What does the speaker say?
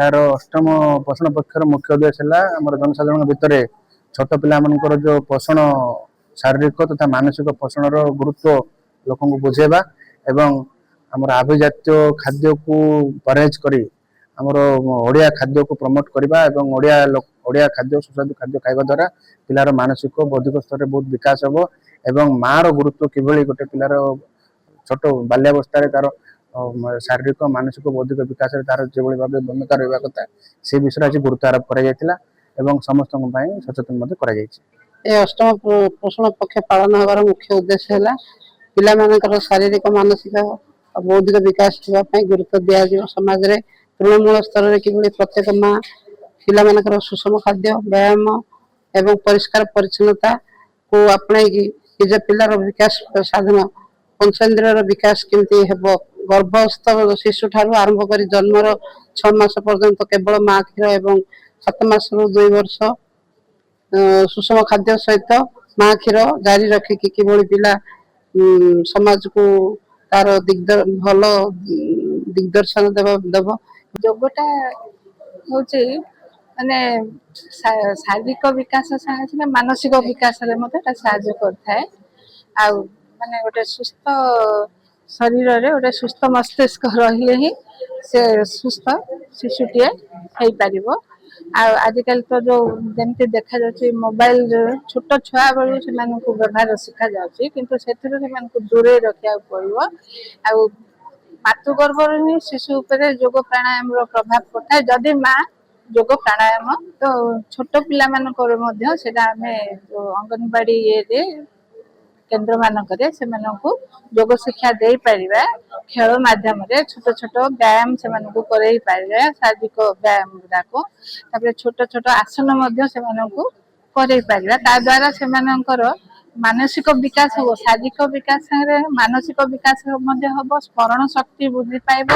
यार अष्टम पोषण पक्षर मुख्य उद्देश्य है आम जनसाधारण भितर छोट पिला जो पोषण शारीरिक तथा मानसिक पोषण गुरुत्व लोक बुझेबा एवं आमर आभिजात्य खाद्य को परहेज करी आमर ओडिया खाद्य को प्रमोट करवा एवं ओडिया खाद्य सुस्वादु खाद्य खाइबा द्वारा पिलार मानसिक बौद्धिक स्तर बहुत विकास हम एवं मार गुरुत्व किभली गोटे पिलार छोट बाल्यावस्था तार शारीरिक मानसिक बौद्धिक विकास तार जो भाव भूमिका रहा कथा से विषय आज गुरुत्व आरोप कर समस्त सचेतन अष्टम पोषण पक्ष पालन हमार मुख्य उद्देश्य है पिला शारीरिक मानसिक और बौद्धिक विकास होगापी गुरुत्व दिज्व समाज में तृणमूल स्तर में कि प्रत्येक माँ पिला सुषम खाद्य व्यायाम एवं परिष्कार परिच्छन्नता को आपणाई निज पिलार विकास साधन पंचेन्द्रियर विकास केमती हेब गर्भस्थ शिशु ठारू आरंभ कर जन्मर 6 मास पर्यंत केवल माँ क्षीर एवं 7 मास रु 2 वर्ष सुषम खाद्य सहित माँ क्षीर जारी रखिकी किभली पिला समाज को तार भल दिग्दर्शन देव योगटा हूँ माने शारीरिक विकास साथ मानसिक विकास साहाय्य करथाए आ माने गोटे सुस्थ शरीर रे गोटे सुस्थ मस्तिष्क रहिले ही से सुस्थ शिशुटीए हो पारिबो। आजिकल तो जो जमती देखा जाए मोबाइल छोट छुआ बेलू से व्यवहार शिखा जाऊँगी किंतु से दूरे रखा पड़ो आ मातृगर्भ ही शिशु उपर योग प्राणायाम प्रभाव पड़ता जदि माँ योग प्राणायाम तो छोट पिला अंगनवाड़ी ये केन्द्र मानक योग शिक्षा दे पारिबा खेल माध्यम छोट छोट व्यायाम से करई पारिबा शारीरिक व्यायाम गुड़ाक छोट छोट आसन करई पारिबा ता द्वारा से मानसिक विकास हो शारीरिक विकास मानसिक विकास हम स्मरण शक्ति वृद्धि पाइब।